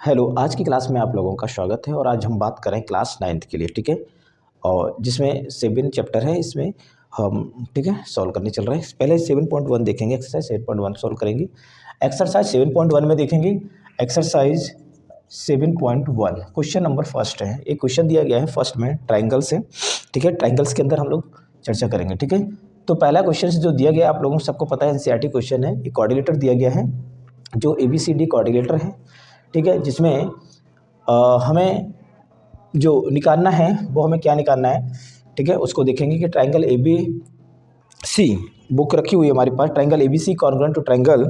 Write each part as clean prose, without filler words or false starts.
Hello, आज की class में आप लोगों का स्वागत है और आज हम बात करें क्लास 9th के लिए, ठीक है। और जिसमें 7 चैप्टर है, इसमें हम ठीक है सॉल्व करने चल रहे हैं। पहले 7.1 देखेंगे, एक्सरसाइज 7.1 सॉल्व करेंगे। एक्सरसाइज 7.1 में देखेंगे, एक्सरसाइज 7.1 क्वेश्चन नंबर फर्स्ट है। एक क्वेश्चन दिया गया है फर्स्ट में ट्राइंगल से, ठीक है। ट्राइंगल्स के अंदर हम लोग चर्चा करेंगे, ठीक है। तो पहला क्वेश्चन जो दिया गया आप लोगों को सबको पता है, एनसीईआरटी क्वेश्चन है। एक कोऑर्डिनेटर दिया गया है जो ABCD कोऑर्डिनेटर है, ठीक है। जिसमें हमें जो निकालना है वो हमें क्या निकालना है, ठीक है। उसको देखेंगे कि ट्राइंगल ABC बुक रखी हुई है हमारे पास, triangle ABC congruent to triangle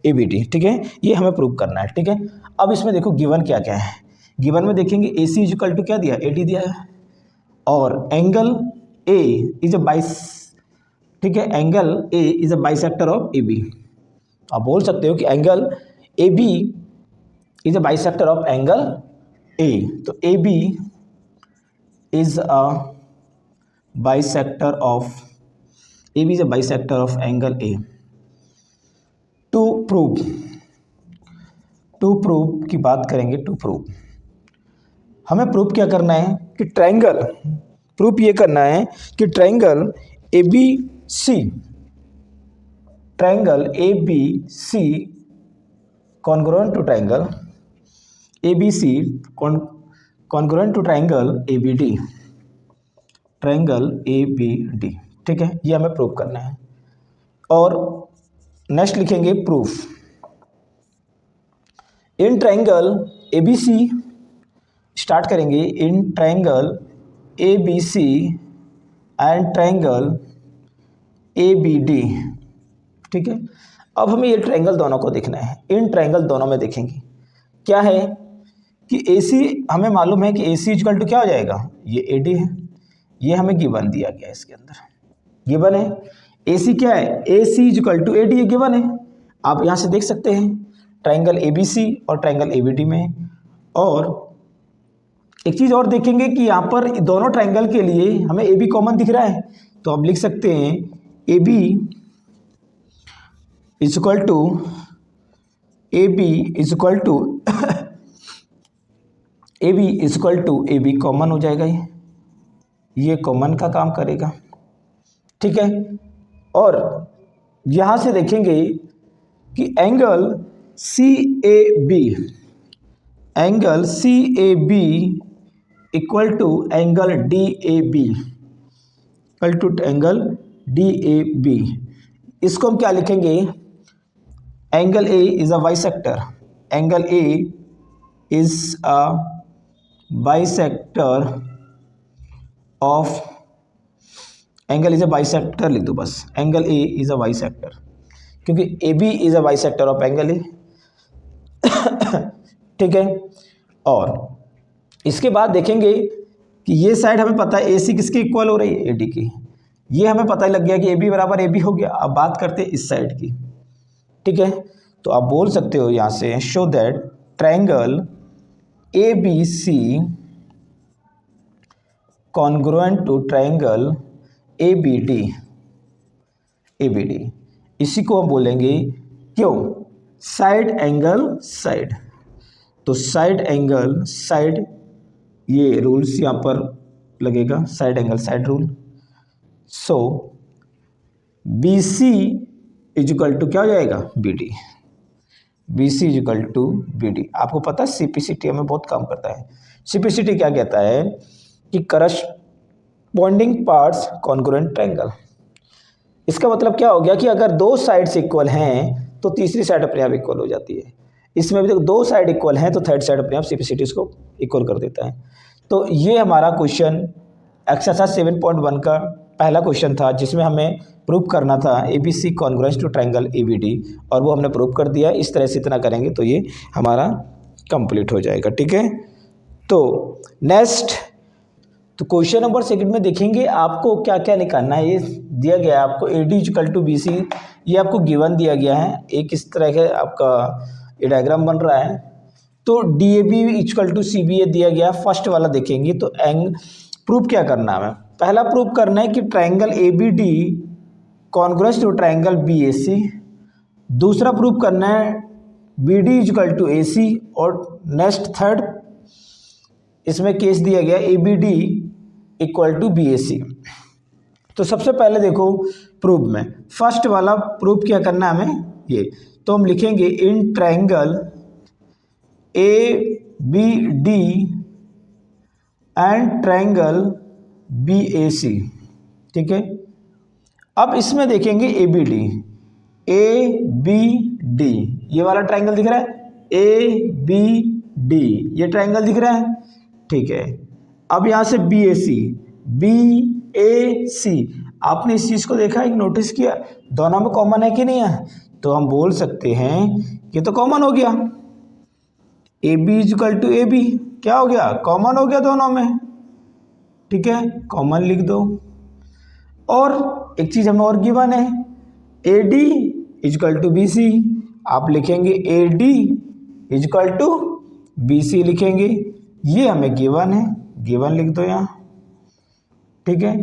ABD, ठीक है। ये हमें प्रूव करना है, ठीक है। अब इसमें देखो गिवन क्या क्या है। गिवन में देखेंगे AC इक्वल टू क्या दिया, AD दिया है। और एंगल A इज अ ठीक है, angle A is a bisector of AB। आप बोल सकते हो कि angle AB is a bisector of angle A। तो AB is a bisector of AB is a bisector of angle A। To prove की बात करेंगे। टू प्रूव हमें प्रूव क्या करना है कि ट्राइंगल, प्रूफ ये करना है कि triangle ABC congruent to triangle ABC congruent to triangle ABD, triangle ABD, ठीक है। ये हमें प्रूव करना है। और नेक्स्ट लिखेंगे proof in triangle ABC, start करेंगे in triangle ABC and triangle ABD, ठीक है। अब हमें ये ट्राइंगल दोनों को देखना है। इन ट्राइंगल दोनों में देखेंगे क्या है कि AC हमें मालूम है कि AC इक्वल टू क्या हो जाएगा, ये AD है। ये हमें गिवन दिया गया है, इसके अंदर गिवन है AC क्या है, AC इक्वल टू AD, ये गिवन है। आप यहाँ से देख सकते हैं ट्राइंगल ABC और ट्राइंगल ABD में। और एक चीज़ और देखेंगे कि यहाँ पर दोनों ट्राइंगल के लिए हमें AB कॉमन दिख रहा है, तो आप लिख सकते हैं AB is equal to AB common हो जाएगा, ये कॉमन का काम करेगा, ठीक है। और यहाँ से देखेंगे कि angle CAB equal to angle DAB, इसको हम क्या लिखेंगे, angle A is a bisector, angle A is a bisector of, angle is a bisector लिख दो बस, angle A is a bisector, क्योंकि AB is a bisector of angle A, ठीक है। और इसके बाद देखेंगे कि ये साइड हमें पता है AC किसके इक्वल हो रही है, AD की। ये हमें पता लग गया कि AB बराबर AB हो गया। अब बात करते हैं इस साइड की, ठीक है। तो आप बोल सकते हो यहाँ से, show that triangle ABC congruent to triangle ABD, इसी को हम बोलेंगे क्यों, साइड एंगल साइड। तो साइड एंगल साइड, ये रूल्स यहाँ पर लगेगा, side angle side rule. So BC is equal to क्या हो जाएगा, BD, BC is equal to BD। आपको पता है CPCT हमें बहुत काम करता है। CPCT क्या कहता है कि करस्पॉन्डिंग पार्ट्स कॉन्ग्रुएंट ट्राइंगल। इसका मतलब क्या हो गया कि अगर दो साइड्स इक्वल हैं तो तीसरी साइड अपने आप इक्वल हो जाती है। इसमें भी देखो दो साइड इक्वल हैं तो थर्ड साइड अपने आप CPCT इसको इक्वल कर देता है। तो ये हमारा क्वेश्चन एक्सरसाइज 7.1 का पहला क्वेश्चन था, जिसमें हमें प्रूव करना था ABC congruent to triangle ABD, और वो हमने प्रूव कर दिया। इस तरह से इतना करेंगे तो ये हमारा कंप्लीट हो जाएगा, ठीक है। तो नेक्स्ट, तो क्वेश्चन नंबर सेकंड में देखेंगे आपको क्या क्या निकालना है। ये दिया गया है आपको AD इक्वल टू BC, ये आपको गिवन दिया गया है। एक इस तरह के आपका ये डायग्राम बन रहा है। तो DAB इक्वल टू CBA दिया गया, फर्स्ट वाला देखेंगे। तो प्रूफ क्या करना है, हमें पहला प्रूफ करना है कि triangle ABD congruent to triangle BAC। दूसरा प्रूफ करना है B D is equal to A C, और नेक्स्ट थर्ड इसमें केस दिया गया A B D equal to B A C. तो सबसे पहले देखो प्रूफ में, फर्स्ट वाला प्रूफ क्या करना है हमें, ये तो हम लिखेंगे in triangle A B D and triangle B A C, ठीक है। अब इसमें देखेंगे ए बी डी, ये वाला ट्रायंगल दिख रहा है, ए बी डी ये ट्रायंगल दिख रहा है, ठीक है। अब यहाँ से बी ए सी, आपने इस चीज़ को देखा है, नोटिस किया, दोनों में कॉमन है कि नहीं है, तो हम बोल सकते हैं कि तो कॉमन हो गया, A B is equal to A B क्या हो गया, कॉमन हो गया दोनों में, ठीक है, कॉमन लिख दो। और एक चीज़ हमें और गिवन है, A D is equal to B C, आप लिखेंगे A D is equal to B C लिखेंगे, ये हमें गिवन है, गिवन लिख दो यहाँ, ठीक है।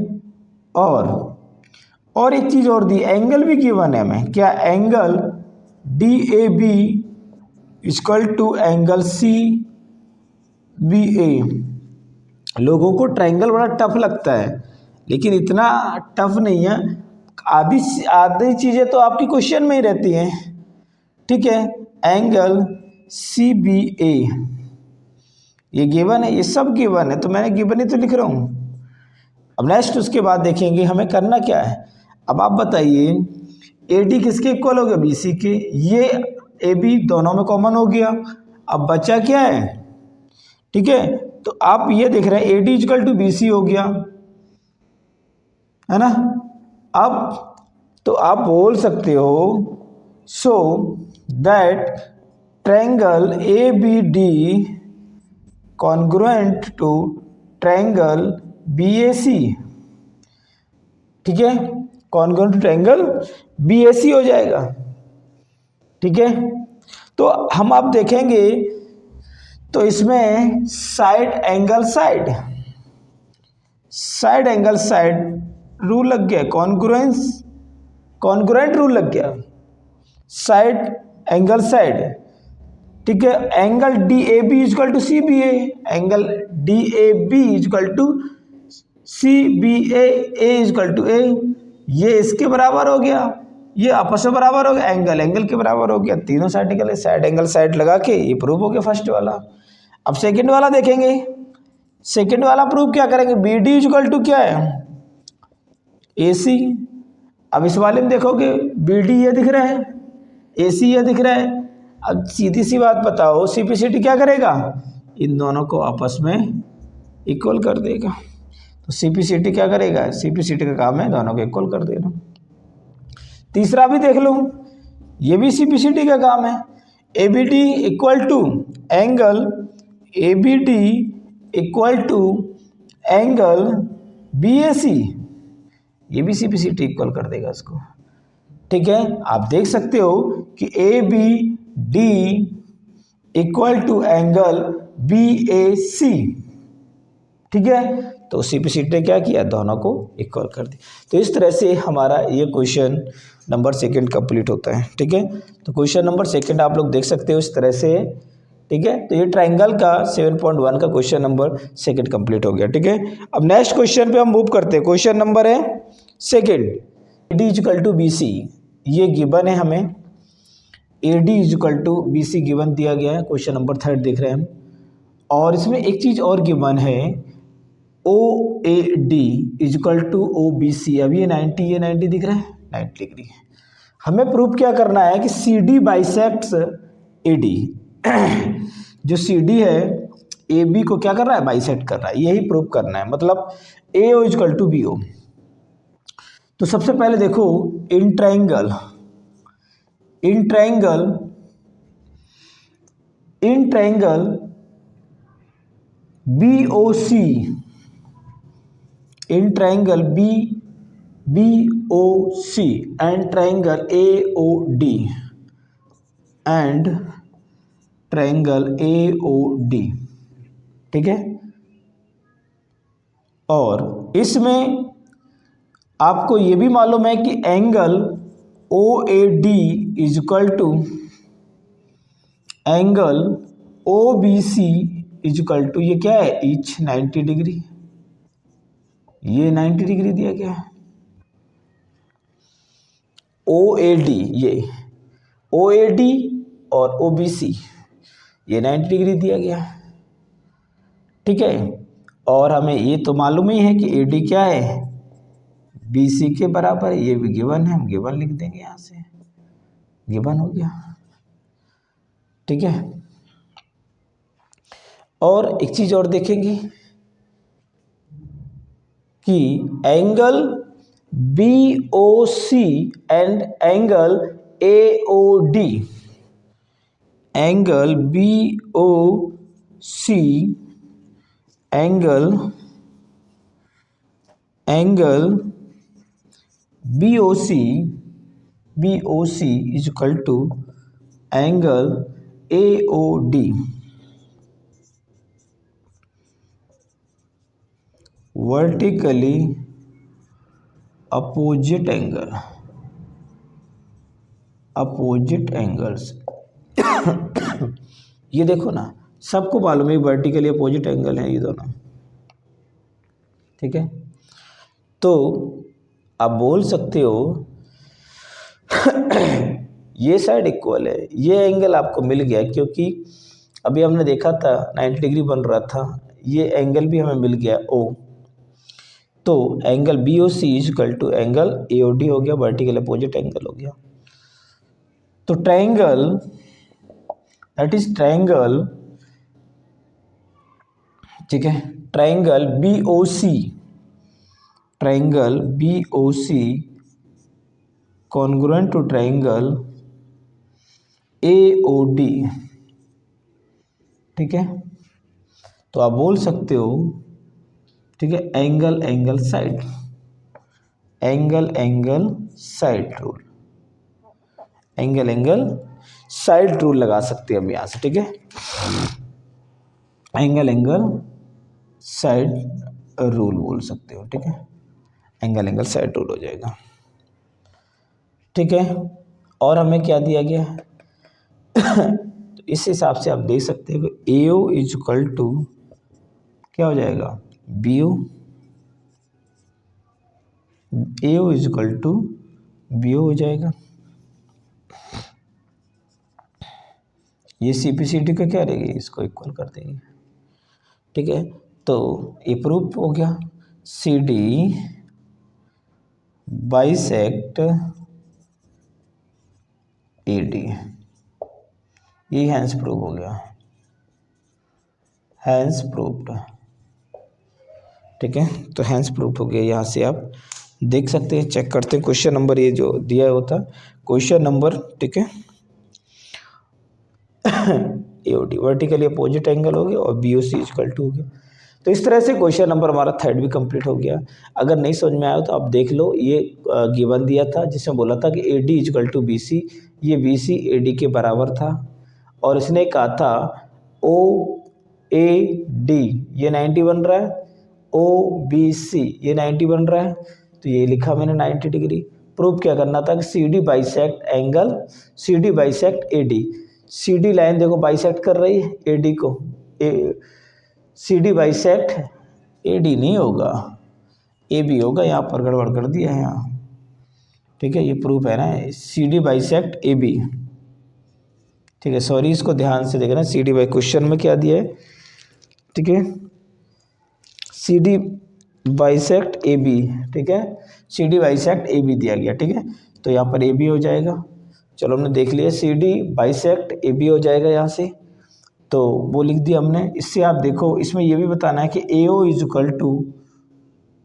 और एक चीज़ और दी, एंगल भी गिवन है हमें, क्या, angle D A B is equal to angle C B A. लोगों को ट्रायंगल बड़ा टफ लगता है, लेकिन इतना टफ नहीं है, आधी चीज़ें तो आपकी क्वेश्चन में ही रहती हैं, ठीक है। एंगल सी बी ए ये गिवन है, ये सब गिवन है, तो मैंने गिवन ही तो लिख रहा हूँ। अब नेक्स्ट उसके बाद देखेंगे हमें करना क्या है। अब आप बताइए, ए डी किसके इक्वल हो गया, बी सी के, ये ए बी दोनों में कॉमन हो गया, अब बचा क्या है, ठीक है। तो आप ये देख रहे हैं A D is equal to B C हो गया, है ना। अब तो आप बोल सकते हो, so that triangle A B D congruent to triangle B A C, ठीक है, congruent to triangle B A C हो जाएगा, ठीक है। तो हम आप देखेंगे तो इसमें साइड एंगल साइड रूल लग गया, कॉन्ग्रुएंट रूल लग गया, साइड एंगल साइड, ठीक है। Angle D A B is equal to C B A, angle D A B is equal to C B A equal to A, ये इसके बराबर हो गया, ये आपस में बराबर हो गया, एंगल के बराबर हो गया, तीनों साइड निकले, साइड एंगल साइड लगा के ये प्रूफ हो गया फर्स्ट वाला। अब सेकंड वाला देखेंगे, सेकंड वाला प्रूफ क्या करेंगे, बी डी इजकल टू क्या है, ए सी। अब इस वाले में देखोगे बी डी ये दिख रहा है, ए सी ये दिख रहा है, अब सीधी सी बात बताओ, सी पी सी टी क्या करेगा, इन दोनों को आपस में इक्वल कर देगा। तो सी पी सी टी क्या करेगा, सी पी सी टी का काम है दोनों को इक्वल कर देना। तीसरा भी देख लो, ये भी सी पी सी टी का काम है, A B D equal to angle A B D equal to angle B A C, ये भी C P C T equal कर देगा इसको, ठीक है। आप देख सकते हो कि A B D equal to angle B A C, ठीक है। तो सी पी सी टी ने क्या किया, दोनों को इक्वल कर दिया। तो इस तरह से हमारा ये क्वेश्चन नंबर सेकंड कंप्लीट होता है, ठीक है। तो क्वेश्चन नंबर सेकंड आप लोग देख सकते हो इस तरह से, ठीक है। तो ये ट्रायंगल का 7.1 का क्वेश्चन नंबर सेकंड कंप्लीट हो गया, ठीक है। अब नेक्स्ट क्वेश्चन पे हम मूव करते हैं। क्वेश्चन नंबर है second, A D is equal to B C, ये गिवन है हमें, A D is equal to B C given दिया गया है, क्वेश्चन नंबर थर्ड देख रहे हैं हम। और इसमें एक चीज़ और गिवन है, O A D is equal to O B C. अब ये 90 दिख रहा है, 90 डिग्री। हमें प्रूफ क्या करना है कि C D bisects A D, जो सी डी है ए बी को क्या कर रहा है, बाइसेक्ट कर रहा है, यही प्रूफ करना है, मतलब A O is equal to B O. तो सबसे पहले देखो, in triangle B O C, in triangle B O C and triangle A O D and triangle A O D, ठीक है। और इसमें आपको ये भी मालूम है कि angle O A D is equal to angle O B C is equal to, ये क्या है, ईच 90 डिग्री, ये 90 डिग्री दिया गया है। ओ ए डी, ये ओ ए डी और ओ बी सी ये 90 डिग्री दिया गया है, ठीक है। और हमें ये तो मालूम ही है कि ए डी क्या है, बी सी के बराबर है, ये भी गिवन है, हम गिवन लिख देंगे, यहाँ से गिवन हो गया, ठीक है। और एक चीज और देखेंगे कि angle B O C and angle A O D, angle B O C angle B O C is equal to angle A O D, vertically opposite angles. ये देखो ना, सबको मालूम है वर्टिकली अपोजिट एंगल है ये दोनों, ठीक है। तो आप बोल सकते हो ये साइड इक्वल है, ये एंगल आपको मिल गया, क्योंकि अभी हमने देखा था 90 डिग्री बन रहा था, ये एंगल भी हमें मिल गया ओ, तो angle B O C is equal to angle A O D हो गया, वर्टिकल अपोजिट एंगल हो गया। तो ट्रायंगल, दैट इज ट्रायंगल, ठीक है, triangle B O C, triangle B O C congruent to triangle A O D, ठीक है। तो आप बोल सकते हो, ठीक है, angle side, angle side rule, angle side rule लगा सकते हैं हम यहाँ से, ठीक है। एंगल साइड रूल बोल सकते हो, ठीक है, एंगल साइड रूल हो जाएगा, ठीक है। और हमें क्या दिया गया है तो इस हिसाब से आप देख सकते हो कि A O is equal to क्या हो जाएगा, B O, A O is equal to B O हो जाएगा। ये सी पी सी डी का क्या रहेगी, इसको इक्वल कर देंगे, ठीक है। तो ये प्रूफ हो गया, C D bisect A D, ये हैंस प्रूफ हो गया, हैंस प्रूफ्ड, ठीक है। तो हैंस प्रूफ हो गया, यहाँ से आप देख सकते हैं, चेक करते हैं क्वेश्चन नंबर, ये जो दिया होता क्वेश्चन नंबर, ठीक है, A O D vertically opposite angle हो गया और B O C equal to हो गया। तो इस तरह से क्वेश्चन नंबर हमारा थर्ड भी कंप्लीट हो गया। अगर नहीं समझ में आया तो आप देख लो, ये गिवन दिया था जिसमें बोला था कि A D equal to B C, ये बी सी ए डी के बराबर था, और इसने कहा था ओ ए डी ये 90 बन रहा है, ओ बी सी ये 90 बन रहा है, तो ये लिखा मैंने 90 डिग्री। प्रूफ क्या करना था कि C D bisect angle, C D bisect A D, C D line देखो बाइसेक्ट कर रही है ए डी को, C D bisect A D नहीं होगा, ए बी होगा, यहाँ पर गड़बड़ कर दिया है यहाँ, ठीक है। ये प्रूफ है ना, C D bisect A B, ठीक है। सॉरी, इसको ध्यान से देखना, सी डी बाई क्वेश्चन में क्या दिया है, ठीक है, C D bisect A B, ठीक है, C D bisect A B दिया गया, ठीक है। तो यहाँ पर ए बी हो जाएगा, चलो हमने देख लिया, C D bisect A B हो जाएगा यहाँ से, तो वो लिख दिया हमने। इससे आप देखो, इसमें ये भी बताना है कि A O is equal to,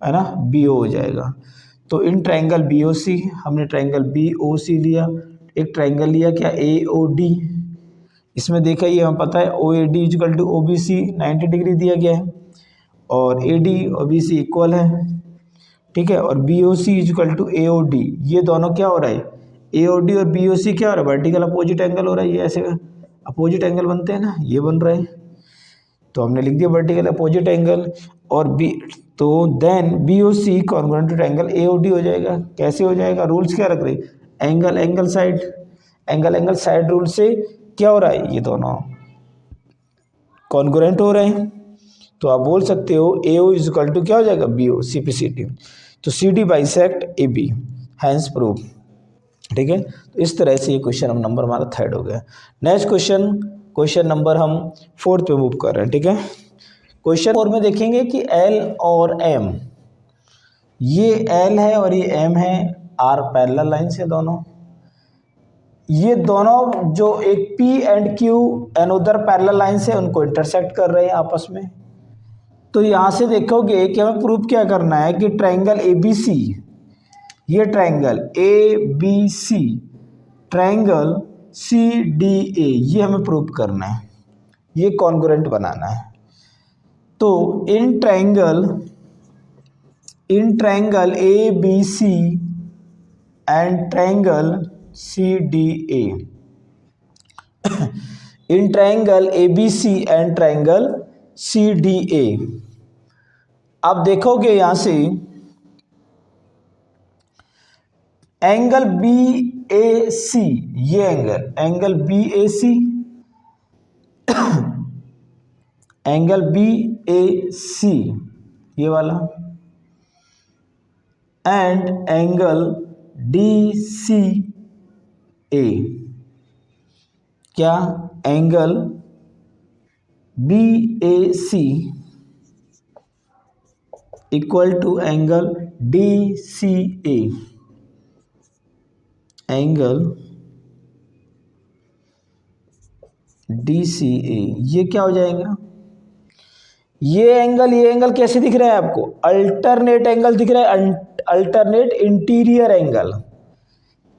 है ना, बी ओ हो जाएगा। तो इन ट्रायंगल बी ओ सी, हमने ट्रायंगल बी ओ सी लिया, एक ट्रायंगल लिया क्या, ए ओ डी, इसमें देखा ये हमें पता है O A D is equal to O B C 90 degree दिया गया है, और ए डी और बी सी इक्वल है, ठीक है। और B O C is equal to A O D, ये दोनों क्या हो रहा है, ए ओ डी और बी ओ सी क्या हो रहा है, वर्टिकल अपोजिट एंगल हो रहा है, ये ऐसे अपोजिट एंगल बनते हैं ना, ये बन रहा है, तो हमने लिख दिया वर्टिकल अपोजिट एंगल, और बी, तो then B O C congruent to triangle A O D हो जाएगा। कैसे हो जाएगा, रूल्स क्या रख रहे, एंगल साइड रूल से क्या हो रहा है, ये दोनों कॉन्ग्रुएंट हो रहे हैं। तो आप बोल सकते हो AO इज इक्वल टू क्या हो जाएगा, BO, CPCD। तो CD bisect AB, hence proof. ठीक है, तो इस तरह से ये क्वेश्चन नंबर हमारा 3rd हो गया। नेक्स्ट क्वेश्चन नंबर हम 4th पे मूव कर रहे हैं। ठीक है, क्वेश्चन 4 में देखेंगे कि L और M, ये L है और ये M है, आर पैरेलल लाइन से दोनों। ये दोनों जो एक P and Q another parallel line से उनको इंटरसेक्ट कर रहे हैं आपस में। तो यहाँ से देखोगे कि हमें प्रूफ क्या करना है कि ट्रायंगल ABC, ये ट्रायंगल ABC, ट्रायंगल CDA, ये हमें प्रूफ करना है, ये कॉन्ग्रुएंट बनाना है। तो in triangle ABC and triangle CDA, in triangle ABC and triangle CDA, आप देखोगे यहां से एंगल BAC, ये एंगल BAC, एंगल BAC ये वाला, एंड एंगल DCA, क्या, angle BAC equal to angle DCA, angle DCA, ये क्या हो जाएगा, ये एंगल कैसे दिख रहा है आपको, अल्टरनेट एंगल दिख रहा है, अल्टरनेट इंटीरियर एंगल।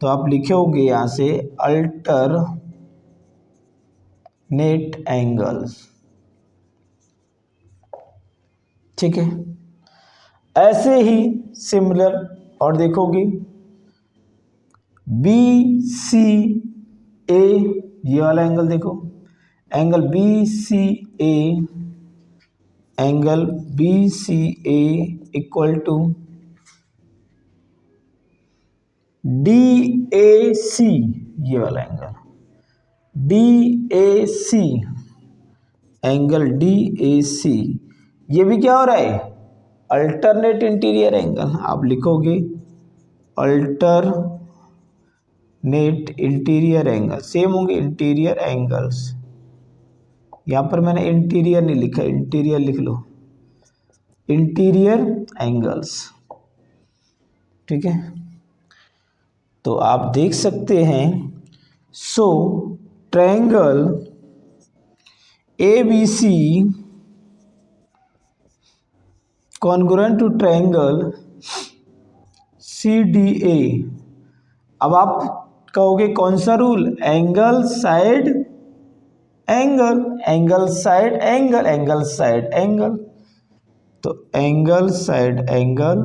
तो आप लिखोगे यहां से अल्टरनेट एंगल्स। ठीक है, ऐसे ही सिमिलर और देखोगे BCA, ये वाला एंगल देखो, angle BCA, angle BCA equal to DAC, ये वाला एंगल DAC, एंगल DAC, ये भी क्या हो रहा है, अल्टरनेट इंटीरियर एंगल। आप लिखोगे अल्टरनेट इंटीरियर एंगल, सेम होंगे इंटीरियर एंगल्स। यहाँ पर मैंने इंटीरियर नहीं लिखा, इंटीरियर लिख लो, इंटीरियर एंगल्स। ठीक है, तो आप देख सकते हैं, so triangle ABC congruent to triangle CDA। अब आप कहोगे कौन सा rule, angle side angle, angle side angle, angle side angle, तो एंगल साइड एंगल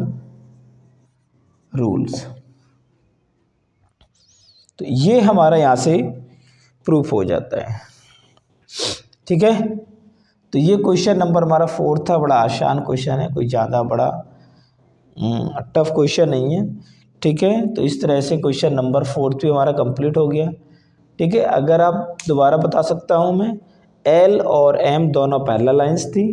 रूल्स। तो ये हमारा यहां से प्रूफ हो जाता है। ठीक है, तो ये क्वेश्चन नंबर हमारा 4 था, बड़ा आसान क्वेश्चन है, कोई ज़्यादा बड़ा टफ क्वेश्चन नहीं है। ठीक है, तो इस तरह से क्वेश्चन नंबर 4 भी हमारा कंप्लीट हो गया। ठीक है, अगर आप दोबारा बता सकता हूँ मैं, L और M दोनों पैरेलल लाइंस थी,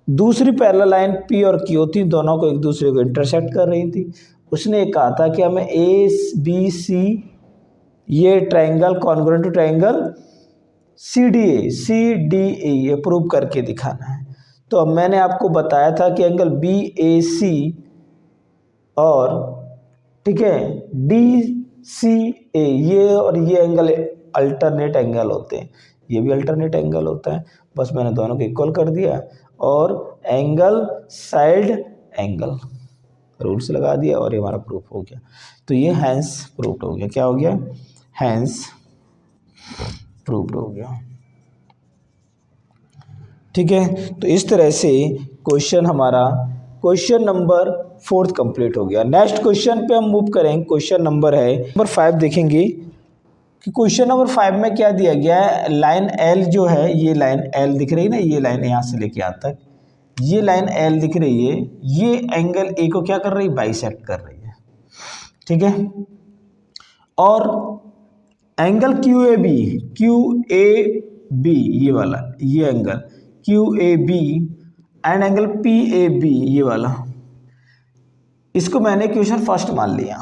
दूसरी पैरेलल लाइन P और Q थी, दोनों को एक दूसरे को इंटरसेक्ट कर रही थी। उसने कहा था कि हमें ABC, ये triangle congruent to triangle CDA ये प्रूव करके दिखाना है। तो अब मैंने आपको बताया था कि एंगल BAC और ठीक है DCA, ये और ये एंगल अल्टरनेट एंगल होते हैं, ये भी अल्टरनेट एंगल होता है, बस मैंने दोनों को इक्वल कर दिया और एंगल साइड एंगल रूल्स लगा दिया और ये हमारा प्रूफ हो गया। तो ये हैंस प्रूफ हो गया, क्या हो गया, हैंस प्रूव्ड हो गया। ठीक है, तो इस तरह से क्वेश्चन हमारा क्वेश्चन नंबर 4 कंप्लीट हो गया। नेक्स्ट क्वेश्चन पे हम मूव करेंगे, क्वेश्चन नंबर है नंबर 5। देखेंगे कि क्वेश्चन नंबर 5 में क्या दिया गया है, लाइन L जो है, ये लाइन L दिख रही है ना, ये लाइन यहाँ से लेके यहाँ तक, ये लाइन L दिख रही है, ये एंगल A को क्या कर रही है, बाइसेक्ट कर रही है। ठीक है, और angle Q A B, Q A B ये वाला, ये angle Q A B and angle P A B ये वाला, इसको मैंने इक्वेशन फर्स्ट मान लिया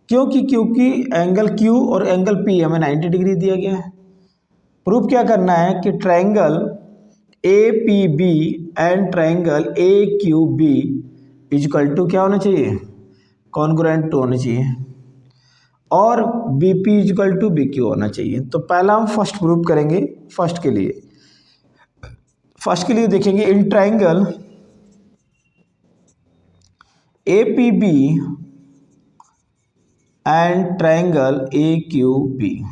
क्योंकि एंगल क्यू और एंगल पी हमें 90 डिग्री दिया गया है। प्रूफ क्या करना है कि triangle A P B and triangle A Q B equal to क्या होना चाहिए, कॉन्ग्रुएंट होना चाहिए, और B P equal to B Q होना चाहिए। तो पहला हम फर्स्ट प्रूफ करेंगे। फर्स्ट के लिए देखेंगे in triangle A P B and triangle A Q B,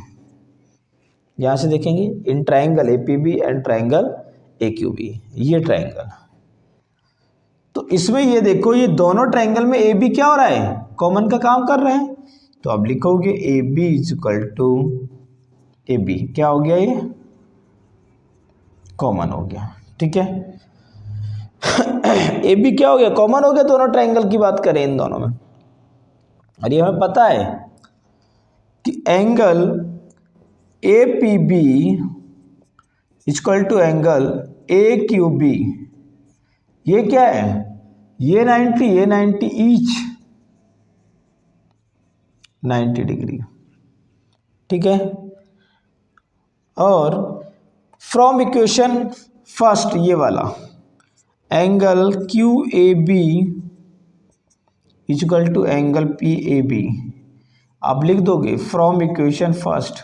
यहां से देखेंगे in triangle A P B and triangle A Q B, ये ट्रायंगल। तो इसमें ये देखो, ये दोनों ट्रायंगल में ए बी क्या हो रहा है, कॉमन का काम कर रहे हैं। तो अब लिखोगे A B is equal to A B, क्या हो गया, ये कॉमन हो गया, ठीक है। ए बी क्या हो गया, कॉमन हो गया, दोनों ट्रायंगल की बात करें इन दोनों में। और ये हमें पता है कि angle A P B equal to angle A Q B, ये क्या है, ये 90 ईच 90 डिग्री, ठीक है। और फ्रॉम इक्वेशन फर्स्ट ये वाला angle Q A B equal to angle P A B, आप लिख दोगे फ्रॉम इक्वेशन फर्स्ट,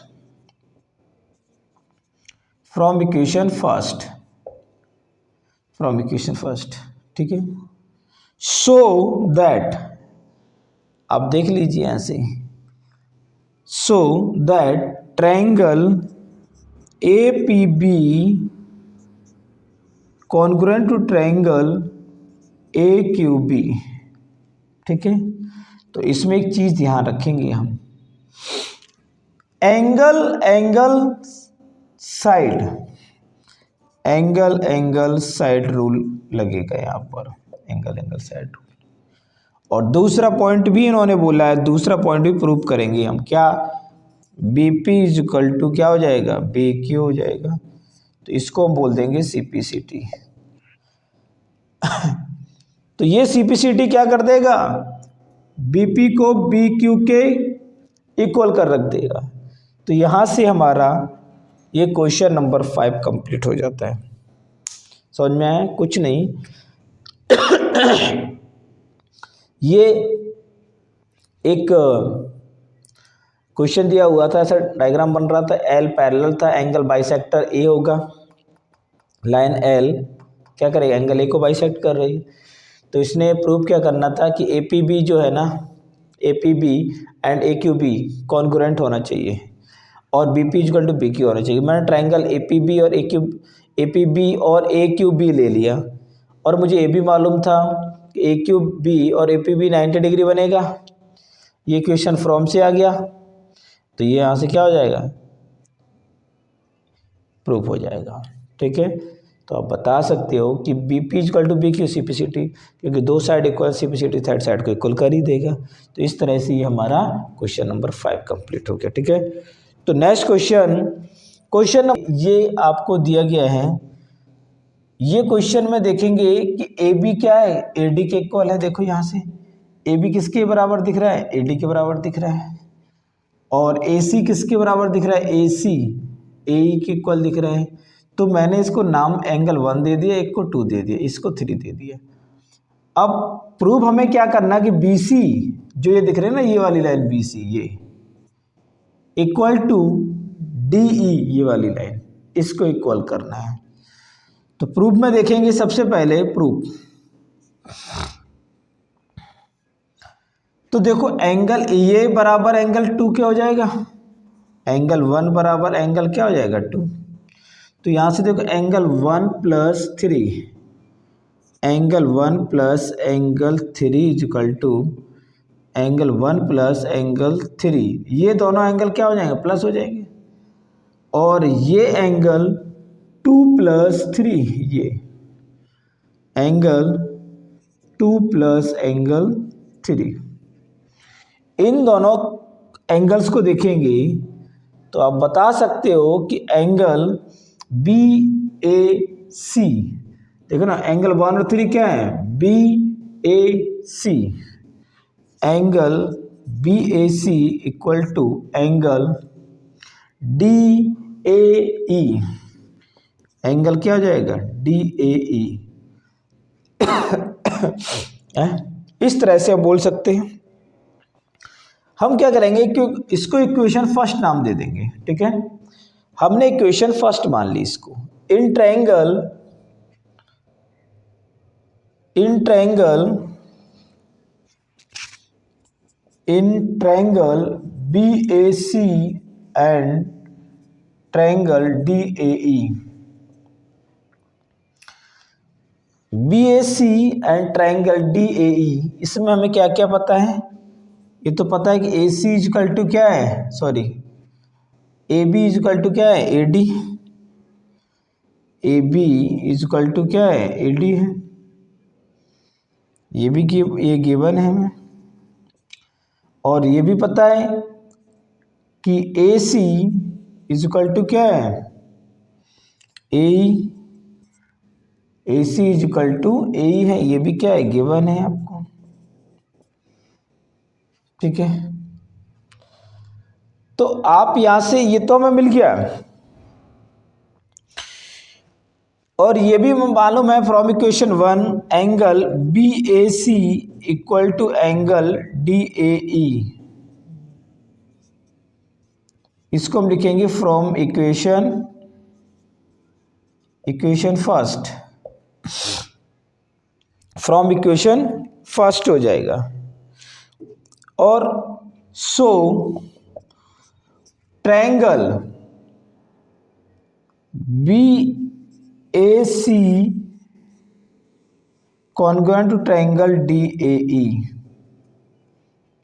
ठीक है। सो दैट, आप देख लीजिए ऐसे, so that triangle A P B congruent to triangle A Q B, ठीक है। तो इसमें एक चीज ध्यान रखेंगे हम, एंगल साइड रूल लगेगा यहाँ पर, एंगल साइड रूल। और दूसरा पॉइंट भी इन्होंने बोला है, दूसरा पॉइंट भी प्रूव करेंगे हम, क्या, B P is equal to क्या हो जाएगा, बी क्यू हो जाएगा। तो इसको हम बोल देंगे सीपीसीटी। तो ये सीपीसीटी क्या कर देगा, बीपी को बी क्यू के इक्वल कर रख देगा। तो यहां से हमारा ये क्वेश्चन नंबर 5 कंप्लीट हो जाता है। समझ में आया, कुछ नहीं ये एक क्वेश्चन दिया हुआ था, ऐसा डायग्राम बन रहा था, एल पैरेलल था, एंगल बाइसेक्टर ए होगा, लाइन एल क्या करेगा, एंगल ए को बाइसेक्ट कर रही। तो इसने प्रूव क्या करना था कि ए पी बी जो है ना, A P B and A Q B congruent होना चाहिए और B P equal to B Q होना चाहिए। मैंने ट्रायंगल ए पी बी और ए क्यू बी ले लिया, और मुझे ए बी मालूम था कि ए क्यू बी और ए पी बी 90 डिग्री बनेगा। ये इक्वेशन फ्रॉम से आ गया, तो ये यहाँ से क्या हो जाएगा, प्रूफ हो जाएगा, ठीक है। तो आप बता सकते हो कि B P equal to B Q CPCT, क्योंकि दो side equal, CPCT third side को इक्वल कर ही देगा। तो इस तरह से ये हमारा क्वेश्चन नंबर 5 कंप्लीट हो गया, ठीक है। तो नेक्स्ट क्वेश्चन ये आपको दिया गया है। ये क्वेश्चन में देखेंगे कि ए बी क्या है, ए डी के इक्वल है। देखो यहाँ से ए बी किसके बराबर दिख रहा है, ए डी के बराबर दिख रहा है। और ए सी किसके बराबर दिख रहा है, ए सी ए ई के इक्वल दिख रहा है। तो मैंने इसको नाम एंगल 1 दे दिया, एक को 2 दे दिया, इसको 3 दे दिया। अब प्रूफ हमें क्या करना कि बी सी जो ये दिख रहे हैं ना, ये वाली लाइन बी सी, ये इक्वल टू डी ई, ये वाली लाइन, इसको इक्वल करना है। तो प्रूफ में देखेंगे सबसे पहले प्रूफ। तो देखो एंगल ए बराबर एंगल 2 क्या हो जाएगा, एंगल 1 बराबर एंगल क्या हो जाएगा 2। तो यहां से देखो angle 1 plus 3, angle 1 plus angle 3 equal to angle 1 plus angle 3, ये दोनों एंगल क्या हो जाएंगे, प्लस हो जाएंगे। और ये एंगल 2 प्लस 3, ये एंगल 2 प्लस एंगल 3, इन दोनों एंगल्स को देखेंगे तो आप बता सकते हो कि एंगल बी ए सी, देखो ना एंगल 1 और 3 क्या है, B A C, angle B A C equal to angle D A E, angle क्या हो जाएगा, डी ए ई। इस तरह से आप बोल सकते हैं। हम क्या करेंगे कि इसको इक्वेशन फर्स्ट नाम दे देंगे, ठीक है। हमने इक्वेशन फर्स्ट मान ली इसको। In triangle B A C and triangle D A E, B A C and triangle D A E, इसमें हमें क्या क्या पता है, ये तो पता है कि ए सी इजकल टू क्या है, sorry A B is equal to क्या है, A D, A B is equal to क्या है, ए डी है, ये भी ये गिवन है हमें। और ये भी पता है कि ए सी इजकल टू क्या है, ए सी इजकल टू ए है, ये भी क्या है, गिवन है आपको, ठीक है। तो आप यहां से ये तो हमें मिल गया, और ये भी मालूम है from equation 1 angle B A C equal to angle D A E, इसको हम लिखेंगे from equation first, from equation first हो जाएगा। और so triangle B A C congruent to triangle D A E,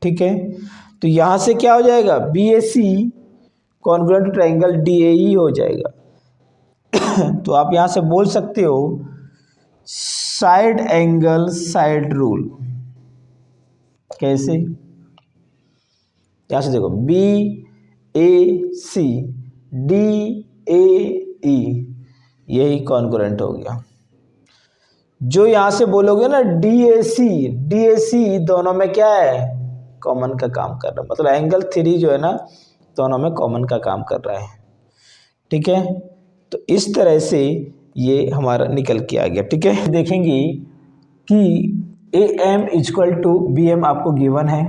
ठीक है। तो यहां से क्या हो जाएगा, B A C congruent to triangle D A E हो जाएगा। तो आप यहां से बोल सकते हो साइड एंगल साइड रूल। कैसे, यहां से देखो B A C D A ई, यही कॉन्ग्रुएंट हो गया। जो यहां से बोलोगे ना डी ए सी दोनों में क्या है, कॉमन का काम कर रहा है, मतलब एंगल 3 जो है ना दोनों में कॉमन का काम कर रहा है, ठीक है। तो इस तरह से ये हमारा निकल के आ गया, ठीक है। देखेंगे कि A M is equal to B M आपको गिवन है,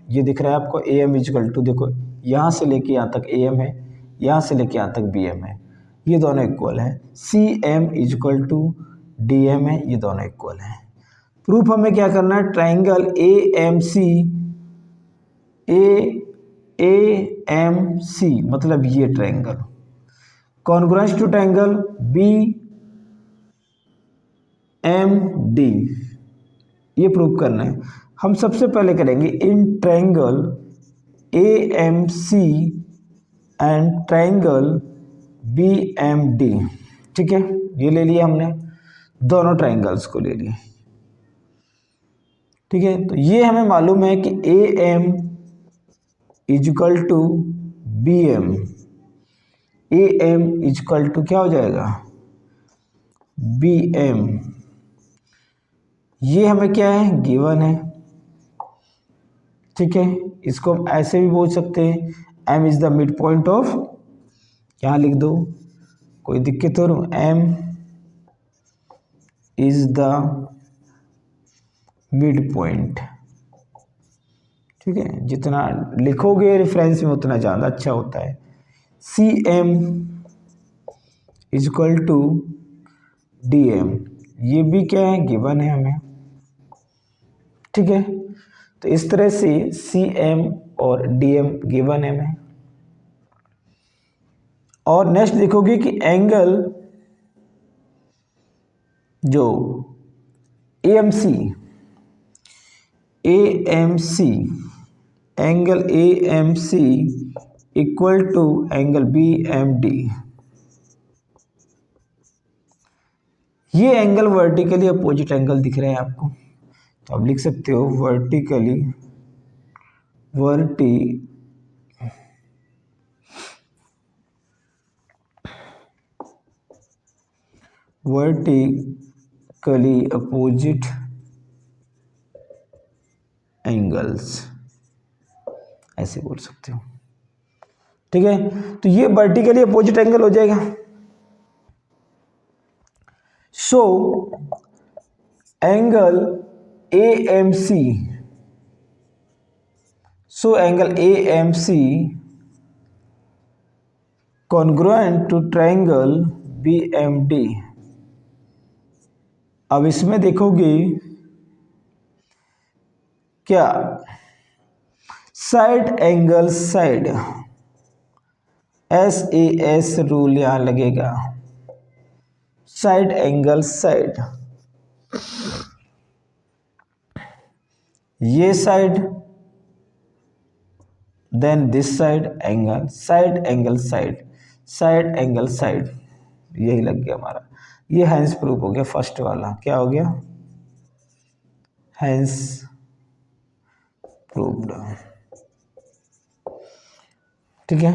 ये दिख रहा है आपको, ए एम इजक्वल टू, देखो यहाँ से लेके यहाँ तक ए एम है, यहाँ से लेके यहाँ तक बी एम है, ये दोनों इक्वल है। C M is equal to D M है, ये दोनों इक्वल है। प्रूफ हमें क्या करना है, ट्राइंगल ए एम सी मतलब ये triangle congruent to triangle B M D, ये प्रूफ करना है। हम सबसे पहले करेंगे in triangle A M C and triangle B M D, ठीक है। ये ले लिया हमने, दोनों ट्राइंगल्स को ले लिए, ठीक है। तो ये हमें मालूम है कि A M is equal to B M, A M is equal to क्या हो जाएगा, बी एम, ये हमें क्या है, गिवन है, ठीक है। इसको हम ऐसे भी बोल सकते हैं, M is the midpoint of, यहाँ लिख दो, कोई दिक्कत हो रहा, M is the midpoint, ठीक है। जितना लिखोगे रेफरेंस में उतना ज़्यादा अच्छा होता है। C M is equal to D M, ये भी क्या है, गिवन है हमें, ठीक है। तो इस तरह से सी एम और डी एम गिवन है हमें। और नेक्स्ट देखोगे कि एंगल जो A M C angle A M C equal to angle B M D, ये एंगल वर्टिकली अपोजिट एंगल दिख रहे हैं आपको, तो आप लिख सकते हो वर्टिकली वर्टिकली अपोजिट एंगल्स, ऐसे बोल सकते हो। ठीक है, तो ये वर्टिकली अपोजिट एंगल हो जाएगा। So angle AMC, so angle AMC congruent to triangle BMD। अब इसमें देखोगे क्या, side angle side, SAS rule यहां लगेगा, साइड एंगल साइड, ये side then this side angle, side angle side, side angle side, यही लग गया हमारा। ये हैंस प्रूफ हो गया फर्स्ट वाला, क्या हो गया, हैंस प्रूव्ड। ठीक है,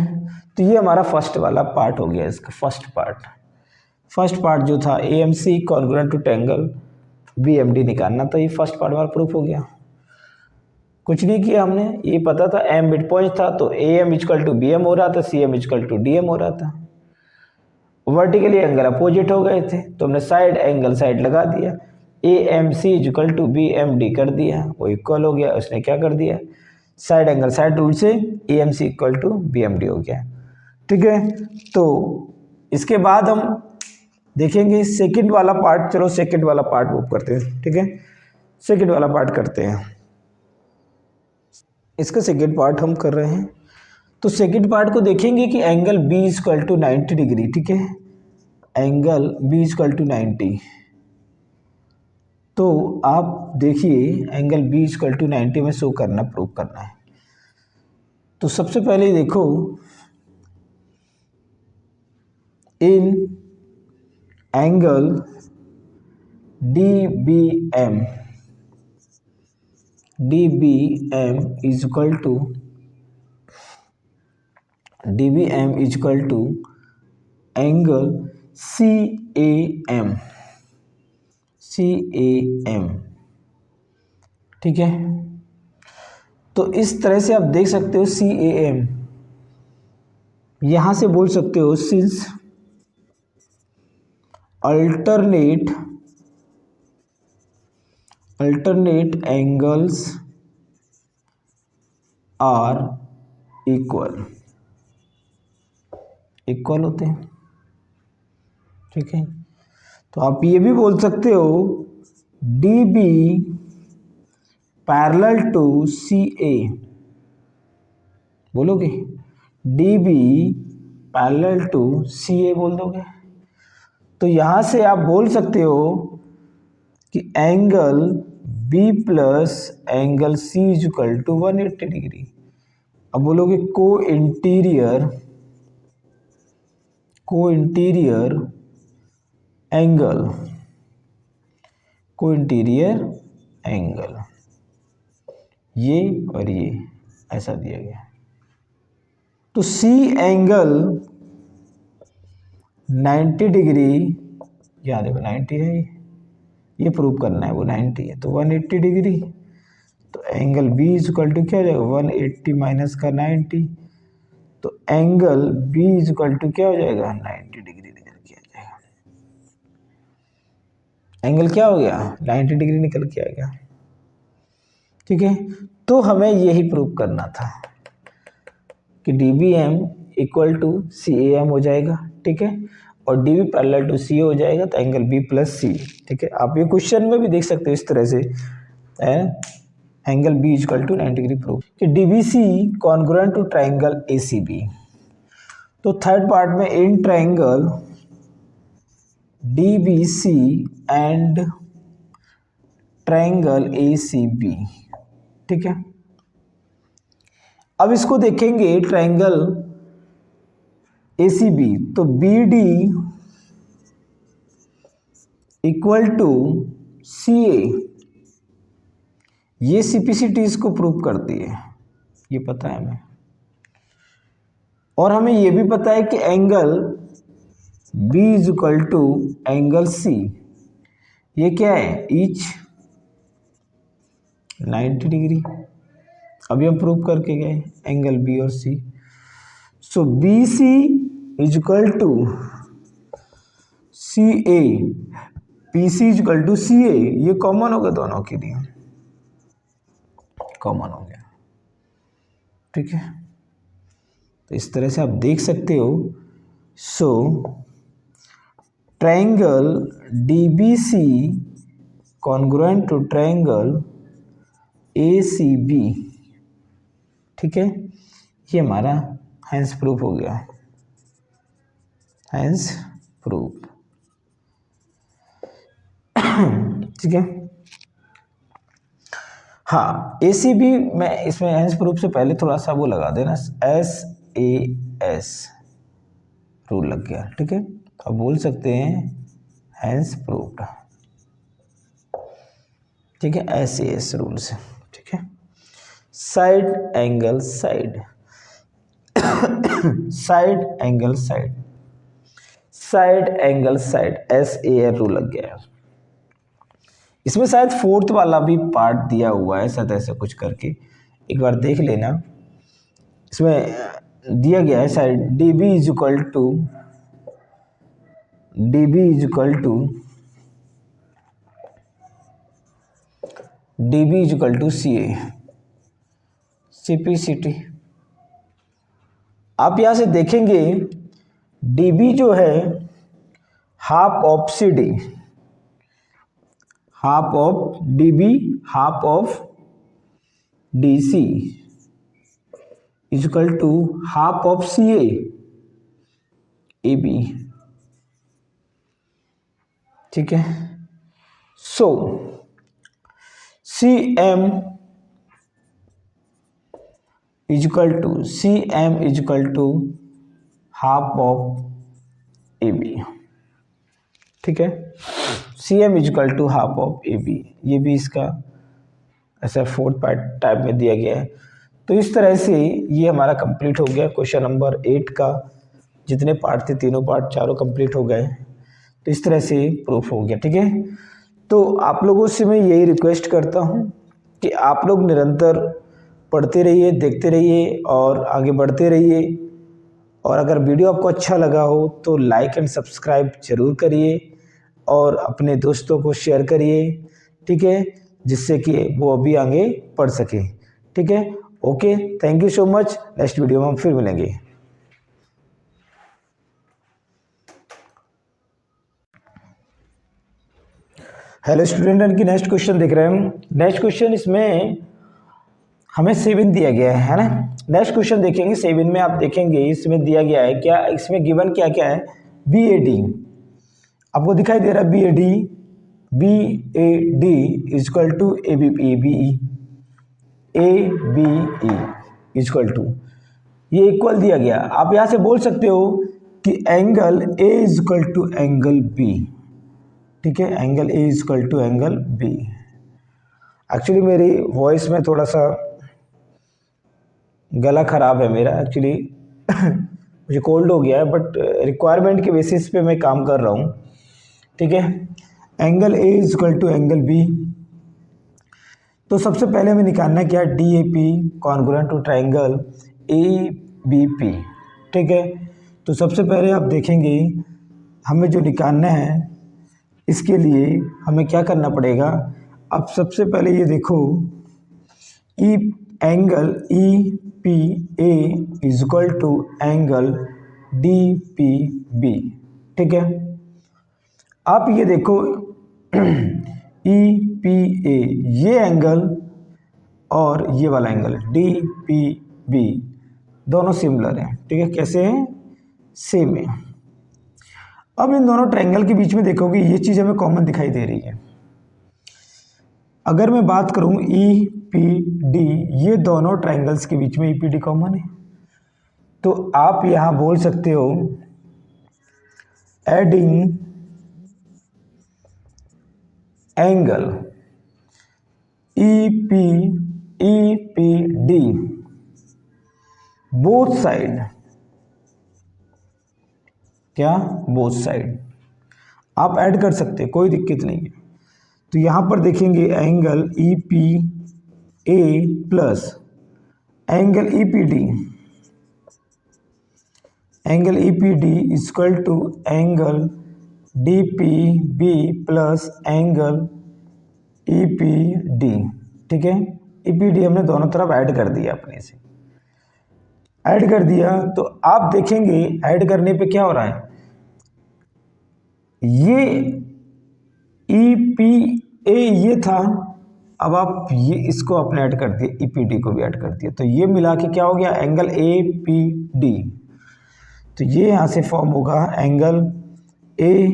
तो ये हमारा फर्स्ट वाला पार्ट हो गया, इसका फर्स्ट पार्ट जो था AMC congruent to triangle BMD निकालना, तो ये फर्स्ट पार्ट हमारा प्रूफ हो गया। कुछ नहीं किया हमने, ये पता था M मिड पॉइंट था, तो AM इक्वल टू BM हो रहा था, CM इक्वल टू DM हो रहा था। वर्टिकली एंगल अपोजिट हो गए थे, तो हमने साइड एंगल साइड लगा दिया, AMC इक्वल टू BMD कर दिया, वो इक्वल हो गया। उसने क्या कर दिया, साइड एंगल साइड रूल से AMC इक्वल टू BMD हो गया। ठीक है, तो इसके बाद हम देखेंगे सेकंड वाला पार्ट। चलो सेकंड वाला पार्ट मूव करते हैं। ठीक है, सेकंड वाला पार्ट करते हैं, इसका सेकंड पार्ट हम कर रहे हैं। तो सेकंड पार्ट को देखेंगे कि angle B equal to 90 degree. ठीक है, एंगल B इक्वल टू 90, तो आप देखिए एंगल B इक्वल टू 90 में शो करना, प्रूव करना है। तो सबसे पहले देखो, in angle DBM is equal to angle CAM। ठीक है, तो इस तरह से आप देख सकते हो CAM, यहां से बोल सकते हो since alternate angles are equal होते हैं। ठीक है, तो आप ये भी बोल सकते हो DB पैरेलल टू CA, बोलोगे DB पैरेलल टू CA बोल दोगे। तो यहां से आप बोल सकते हो कि angle B plus angle C is equal to 180 degree. अब बोलोगे को इंटीरियर एंगल, ये और ये ऐसा दिया गया। तो C एंगल 90 डिग्री, यहाँ देखो 90 है, ये प्रूव करना है, वो 90 है, तो 180 डिग्री। तो angle B is equal to क्या हो जाएगा, 180 माइनस का 90, तो angle B is equal to क्या हो जाएगा, 90 डिग्री निकल के आ जाएगा। एंगल क्या हो गया, 90 डिग्री निकल के आ गया। ठीक है, तो हमें यही प्रूव करना था कि DBM इक्वल टू CAM हो जाएगा। ठीक है, और DB पैरेलल टू CA हो जाएगा, तो एंगल B प्लस C। ठीक है, आप ये क्वेश्चन में भी देख सकते हो इस तरह से, angle B equal to 90 degree prove कि DBC congruent to triangle ACB। तो थर्ड पार्ट में in triangle DBC and triangle ACB। ठीक है, अब इसको देखेंगे ट्रायंगल ACB, तो BD इक्वल टू CA, ये CPCT को प्रूव करती है, ये पता है हमें। और हमें ये भी पता है कि angle B is equal to angle C, ये क्या है, ईच 90 डिग्री। अभी हम प्रूव करके गए एंगल बी और C. So B C is equal to C A, P C is equal to C A, ये कॉमन हो गया दोनों के लिए, कॉमन हो गया, ठीक है। तो इस तरह से आप देख सकते हो। So triangle DBC congruent to triangle ACB, ठीक है, ये हमारा हेंस प्रूफ हो गया, हेंस प्रूफ, ठीक है। हाँ, एसीबी में इसमें हेंस प्रूफ से पहले थोड़ा सा वो लगा देना, SAS रूल लग गया, ठीक है। अब बोल सकते हैं हेंस प्रूफ्ड, ठीक है, SAS रूल से, ठीक है। Side angle side, side angle side, side angle side, SAR rule लग गया है। इसमें शायद फोर्थ वाला भी पार्ट दिया हुआ है, शायद ऐसे कुछ करके एक बार देख लेना। इसमें दिया गया है शायद DB is equal to DB is equal to DB is equal to CA CPCT। आप यहां से देखेंगे DB जो है half of CD, half of DB half of DC is equal to half of CA AB, ठीक है। So CM is equal to half of AB, ठीक है। CM is equal to half of AB, ये भी इसका ऐसा fourth part type में दिया गया है। तो इस तरह से ये हमारा कंप्लीट हो गया क्वेश्चन नंबर 8 का, जितने पार्ट थे तीनों पार्ट चारों कंप्लीट हो गए। तो इस तरह से प्रूफ हो गया, ठीक है। तो आप लोगों से मैं यही रिक्वेस्ट करता हूँ कि आप लोग निरंतर पढ़ते रहिए, देखते रहिए और आगे बढ़ते रहिए। और अगर वीडियो आपको अच्छा लगा हो तो लाइक एंड सब्सक्राइब जरूर करिए और अपने दोस्तों को शेयर करिए, ठीक है, जिससे कि वो अभी आगे पढ़ सके, ठीक है। Okay, thank you so much. Next video में हम फिर मिलेंगे। हेलो स्टूडेंट, की नेक्स्ट क्वेश्चन देख रहे हैं हम। नेक्स्ट क्वेश्चन इसमें हमें 7 दिया गया है ना। नेक्स्ट क्वेश्चन देखेंगे 7 में, आप देखेंगे इसमें दिया गया है क्या, इसमें गिवन क्या क्या है, BAD आपको दिखाई दे रहा है, BAD is equal to ABE is equal to, ये इक्वल दिया गया। आप यहाँ से बोल सकते हो कि angle A is equal to angle B, ठीक है, angle A is equal to angle B। Actually मेरी वॉइस में थोड़ा सा गला खराब है मेरा, एक्चुअली मुझे कोल्ड हो गया है, बट रिक्वायरमेंट के बेसिस पे मैं काम कर रहा हूँ, ठीक है। Angle A is equal to angle B। तो सबसे पहले हमें निकालना क्या, DAP congruent to triangle ABP, ठीक है। तो सबसे पहले आप देखेंगे हमें जो निकालना है, इसके लिए हमें क्या करना पड़ेगा। अब सबसे पहले ये देखो, angle EPA is equal to angle DPB, ठीक है। आप ये देखो EPA ये एंगल और ये वाला एंगल DPB दोनों सिमिलर हैं, ठीक है। कैसे हैं, सेम है। अब इन दोनों ट्रायंगल के बीच में देखोगे ये चीज़ हमें कॉमन दिखाई दे रही है। अगर मैं बात करूं EPD, ये दोनों ट्रायंगल्स के बीच में EPD कॉमन है, तो आप यहां बोल सकते हो adding angle EPD both side क्या, बोथ साइड। आप ऐड कर सकते हैं, कोई दिक्कत नहीं है। तो यहाँ पर देखेंगे angle E P A plus angle E P D, angle E P D equal to angle D P B plus angle E P D. ठीक है, ई पी डी हमने दोनों तरफ ऐड कर दिया, अपने से ऐड कर दिया। तो आप देखेंगे ऐड करने पे क्या हो रहा है, ये ई पी ए ये था, अब आप ये इसको अपने ऐड कर दिए, ई पी डी को भी ऐड कर दिया, तो ये मिला के क्या हो गया, एंगल ए पी डी। तो ये यहाँ से फॉर्म होगा एंगल ए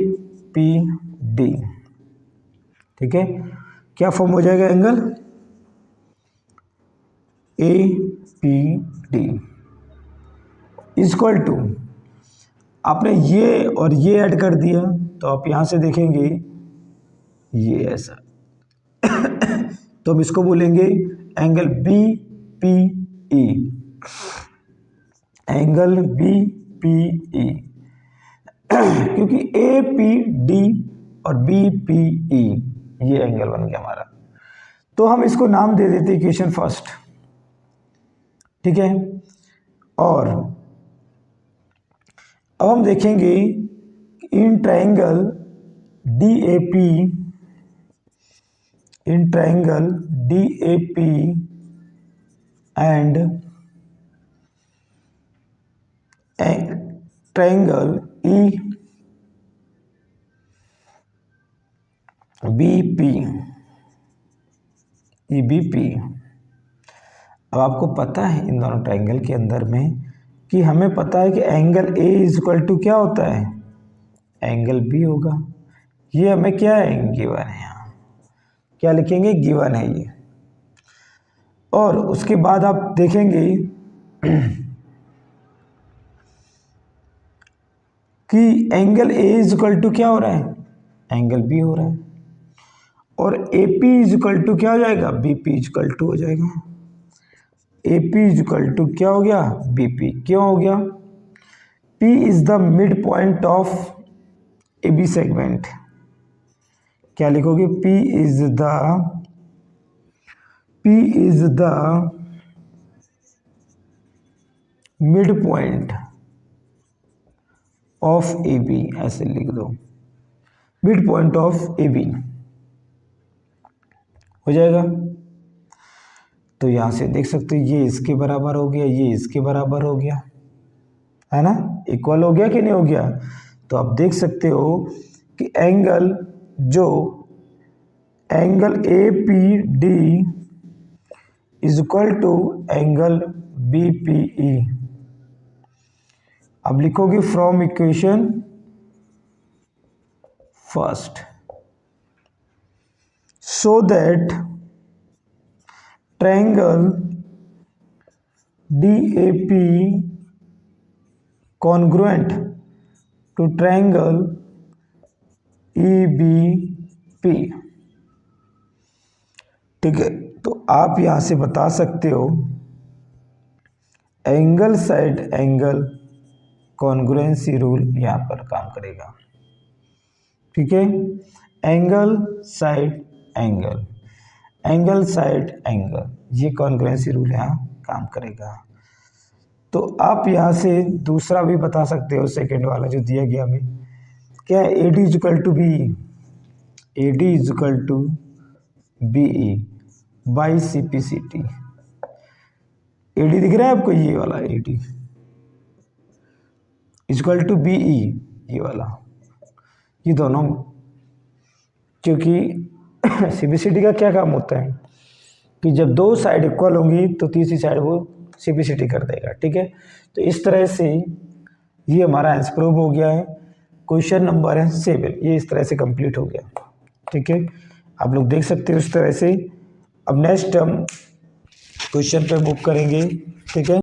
पी डी। ठीक है, क्या फॉर्म हो जाएगा, angle A P D equal to, आपने ये और ये ऐड कर दिया, तो आप यहाँ से देखेंगे ये ऐसा तो हम इसको बोलेंगे angle B P E, angle B P E क्योंकि ए पी डी और बी पी ई ये एंगल बन गया हमारा। तो हम इसको नाम दे देते इक्वेशन फर्स्ट। ठीक है, और अब हम देखेंगे in triangle D A P, in triangle D A P and triangle E B P, E B P. अब आपको पता है इन दोनों ट्रायंगल के अंदर में कि हमें पता है कि angle A is equal to क्या होता है, एंगल बी होगा। ये हमें क्या है, गिवन है, यहाँ क्या लिखेंगे, गिवन है ये। और उसके बाद आप देखेंगे कि angle A is equal to क्या हो रहा है, एंगल बी हो रहा है, और A P is equal to क्या हो जाएगा, B P is equal to हो जाएगा। A P is equal to क्या हो गया, बी पी। क्यों हो गया, P is the midpoint of A B segment. क्या लिखोगे, P is the midpoint of A B, ऐसे लिख दो, midpoint of A B हो जाएगा। तो यहां से देख सकते हो ये इसके बराबर हो गया, ये इसके बराबर हो गया, है ना, इक्वल हो गया कि नहीं हो गया। तो आप देख सकते हो कि एंगल जो angle A P D is equal to angle B P E. अब लिखोगे from equation first, so that triangle DAP congruent to triangle EBP। ठीक है, तो आप यहां से बता सकते हो angle side angle congruency rule यहां पर काम करेगा। ठीक है, angle side angle, angle side angle, ये कॉन्ग्रुएंसी रूल यहाँ काम करेगा। तो आप यहाँ से दूसरा भी बता सकते हो, सेकंड वाला जो दिया गया हमें, क्या है, A D is equal to B, A D is equal to B E by C P C T. A D दिख रहा है आपको, ये वाला A D is equal to B E, ये वाला, ये दोनों, क्योंकि सीपीसीटी का क्या काम होता है कि जब दो साइड इक्वल होंगी तो तीसरी साइड वो सीपीसीटी कर देगा। ठीक है, तो इस तरह से ये हमारा आंसर प्रूव हो गया है। क्वेश्चन नंबर है 7, ये इस तरह से कंप्लीट हो गया। ठीक है, आप लोग देख सकते हो इस तरह से। अब नेक्स्ट हम क्वेश्चन पे मूव करेंगे। ठीक है।